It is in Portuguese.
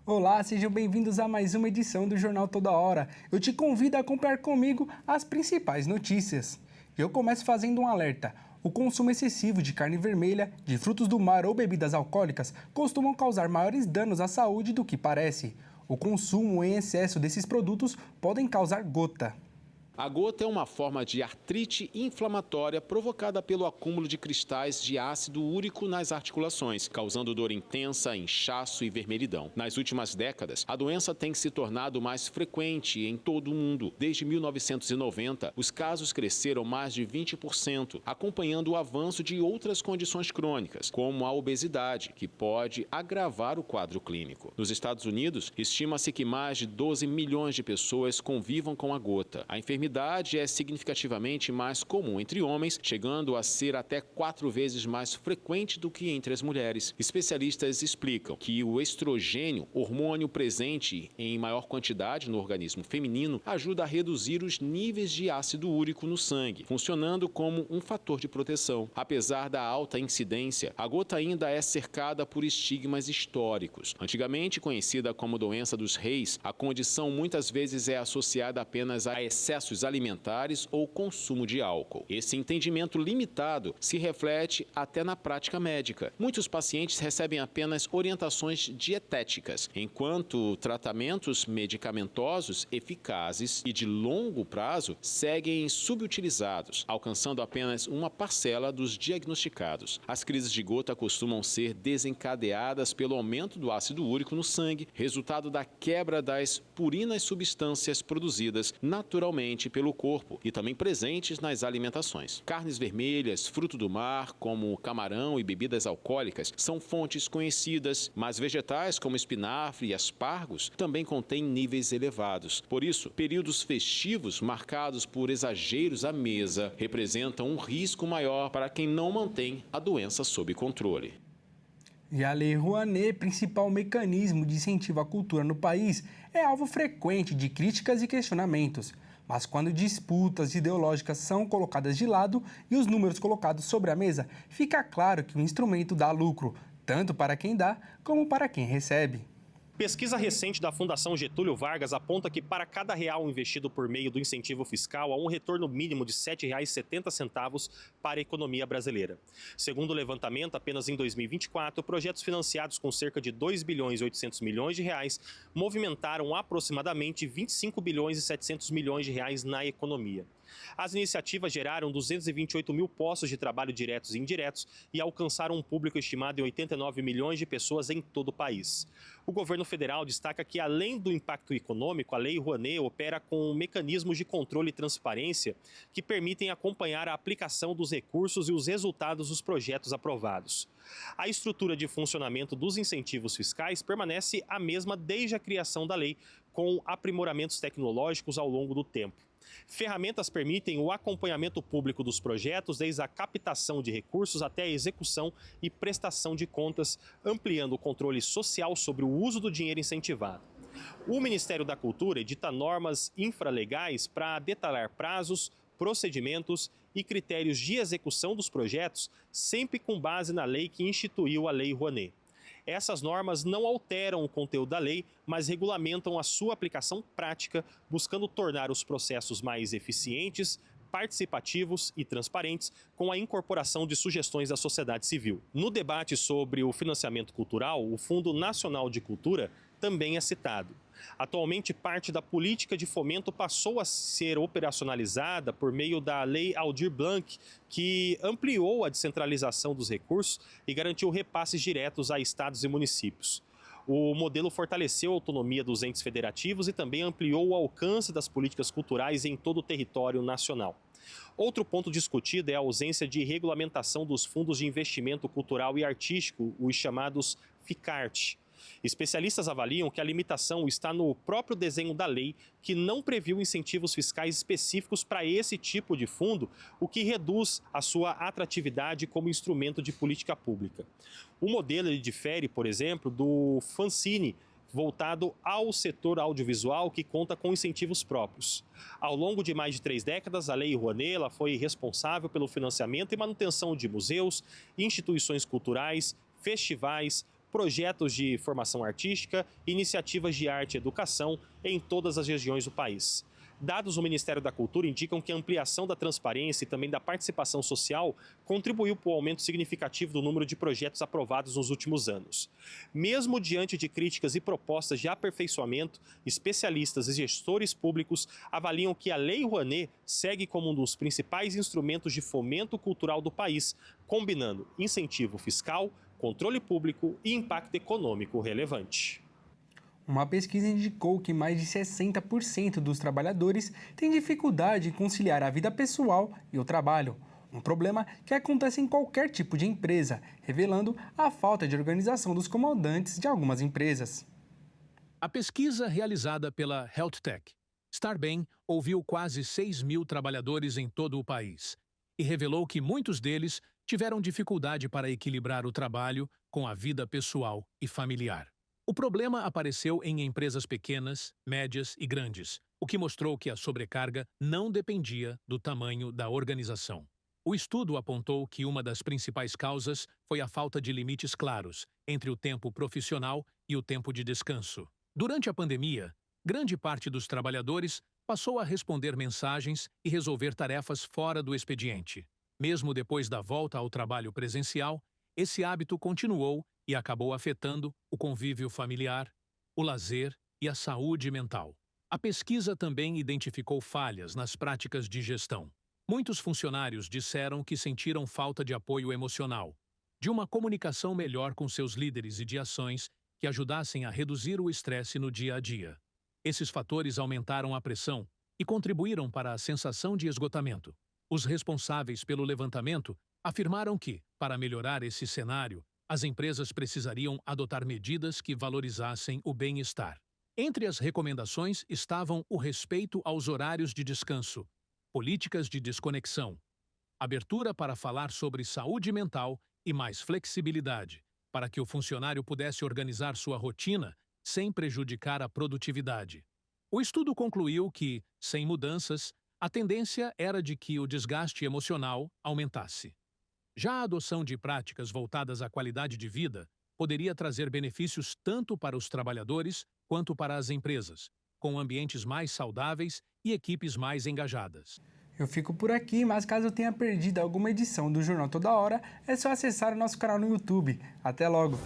Olá, sejam bem-vindos a mais uma edição do Jornal Toda Hora. Eu te convido a acompanhar comigo as principais notícias. Eu começo fazendo um alerta. O consumo excessivo de carne vermelha, de frutos do mar ou bebidas alcoólicas costumam causar maiores danos à saúde do que parece. O consumo em excesso desses produtos podem causar gota. A gota é uma forma de artrite inflamatória provocada pelo acúmulo de cristais de ácido úrico nas articulações, causando dor intensa, inchaço e vermelhidão. Nas últimas décadas, a doença tem se tornado mais frequente em todo o mundo. Desde 1990, os casos cresceram mais de 20%, acompanhando o avanço de outras condições crônicas, como a obesidade, que pode agravar o quadro clínico. Nos Estados Unidos, estima-se que mais de 12 milhões de pessoas convivam com a gota. A enfermidade é significativamente mais comum entre homens, chegando a ser até 4 vezes mais frequente do que entre as mulheres. Especialistas explicam que o estrogênio, hormônio presente em maior quantidade no organismo feminino, ajuda a reduzir os níveis de ácido úrico no sangue, funcionando como um fator de proteção. Apesar da alta incidência, a gota ainda é cercada por estigmas históricos. Antigamente conhecida como doença dos reis, a condição muitas vezes é associada apenas a excessos alimentares ou consumo de álcool. Esse entendimento limitado se reflete até na prática médica. Muitos pacientes recebem apenas orientações dietéticas, enquanto tratamentos medicamentosos eficazes e de longo prazo seguem subutilizados, alcançando apenas uma parcela dos diagnosticados. As crises de gota costumam ser desencadeadas pelo aumento do ácido úrico no sangue, resultado da quebra das purinas, substâncias produzidas naturalmente pelo corpo e também presentes nas alimentações. Carnes vermelhas, fruto do mar, como camarão e bebidas alcoólicas, são fontes conhecidas, mas vegetais como espinafre e aspargos também contêm níveis elevados. Por isso, períodos festivos marcados por exageros à mesa representam um risco maior para quem não mantém a doença sob controle. E a Lei Rouanet, principal mecanismo de incentivo à cultura no país, é alvo frequente de críticas e questionamentos. Mas quando disputas ideológicas são colocadas de lado e os números colocados sobre a mesa, fica claro que o instrumento dá lucro, tanto para quem dá como para quem recebe. Pesquisa recente da Fundação Getúlio Vargas aponta que para cada real investido por meio do incentivo fiscal, há um retorno mínimo de R$ 7,70 para a economia brasileira. Segundo o levantamento, apenas em 2024, projetos financiados com cerca de 2 bilhões e 800 milhões de reais movimentaram aproximadamente 25 bilhões e 700 milhões de reais na economia. As iniciativas geraram 228 mil postos de trabalho diretos e indiretos e alcançaram um público estimado em 89 milhões de pessoas em todo o país. O governo federal destaca que, além do impacto econômico, a Lei Rouanet opera com mecanismos de controle e transparência que permitem acompanhar a aplicação dos recursos e os resultados dos projetos aprovados. A estrutura de funcionamento dos incentivos fiscais permanece a mesma desde a criação da lei, com aprimoramentos tecnológicos ao longo do tempo. Ferramentas permitem o acompanhamento público dos projetos, desde a captação de recursos até a execução e prestação de contas, ampliando o controle social sobre o uso do dinheiro incentivado. O Ministério da Cultura edita normas infralegais para detalhar prazos, procedimentos e critérios de execução dos projetos, sempre com base na lei que instituiu a Lei Rouanet. Essas normas não alteram o conteúdo da lei, mas regulamentam a sua aplicação prática, buscando tornar os processos mais eficientes, participativos e transparentes, com a incorporação de sugestões da sociedade civil. No debate sobre o financiamento cultural, o Fundo Nacional de Cultura também é citado. Atualmente, parte da política de fomento passou a ser operacionalizada por meio da Lei Aldir Blanc, que ampliou a descentralização dos recursos e garantiu repasses diretos a estados e municípios. O modelo fortaleceu a autonomia dos entes federativos e também ampliou o alcance das políticas culturais em todo o território nacional. Outro ponto discutido é a ausência de regulamentação dos fundos de investimento cultural e artístico, os chamados FICART. Especialistas avaliam que a limitação está no próprio desenho da lei, que não previu incentivos fiscais específicos para esse tipo de fundo, o que reduz a sua atratividade como instrumento de política pública. O modelo ele difere, por exemplo, do Fancine, voltado ao setor audiovisual, que conta com incentivos próprios. Ao longo de mais de 3 décadas, a Lei Rouanet ela foi responsável pelo financiamento e manutenção de museus, instituições culturais, festivais, projetos de formação artística e iniciativas de arte e educação em todas as regiões do país. Dados do Ministério da Cultura indicam que a ampliação da transparência e também da participação social contribuiu para o aumento significativo do número de projetos aprovados nos últimos anos. Mesmo diante de críticas e propostas de aperfeiçoamento, especialistas e gestores públicos avaliam que a Lei Rouanet segue como um dos principais instrumentos de fomento cultural do país, combinando incentivo fiscal, controle público e impacto econômico relevante. Uma pesquisa indicou que mais de 60% dos trabalhadores têm dificuldade em conciliar a vida pessoal e o trabalho. Um problema que acontece em qualquer tipo de empresa, revelando a falta de organização dos comandantes de algumas empresas. A pesquisa realizada pela HealthTech Starbem ouviu quase 6.000 trabalhadores em todo o país e revelou que muitos deles tiveram dificuldade para equilibrar o trabalho com a vida pessoal e familiar. O problema apareceu em empresas pequenas, médias e grandes, o que mostrou que a sobrecarga não dependia do tamanho da organização. O estudo apontou que uma das principais causas foi a falta de limites claros entre o tempo profissional e o tempo de descanso. Durante a pandemia, grande parte dos trabalhadores passou a responder mensagens e resolver tarefas fora do expediente. Mesmo depois da volta ao trabalho presencial, esse hábito continuou e acabou afetando o convívio familiar, o lazer e a saúde mental. A pesquisa também identificou falhas nas práticas de gestão. Muitos funcionários disseram que sentiram falta de apoio emocional, de uma comunicação melhor com seus líderes e de ações que ajudassem a reduzir o estresse no dia a dia. Esses fatores aumentaram a pressão e contribuíram para a sensação de esgotamento. Os responsáveis pelo levantamento afirmaram que, para melhorar esse cenário, as empresas precisariam adotar medidas que valorizassem o bem-estar. Entre as recomendações estavam o respeito aos horários de descanso, políticas de desconexão, abertura para falar sobre saúde mental e mais flexibilidade, para que o funcionário pudesse organizar sua rotina sem prejudicar a produtividade. O estudo concluiu que, sem mudanças, a tendência era de que o desgaste emocional aumentasse. Já a adoção de práticas voltadas à qualidade de vida poderia trazer benefícios tanto para os trabalhadores quanto para as empresas, com ambientes mais saudáveis e equipes mais engajadas. Eu fico por aqui, mas caso eu tenha perdido alguma edição do Jornal Toda Hora, é só acessar o nosso canal no YouTube. Até logo!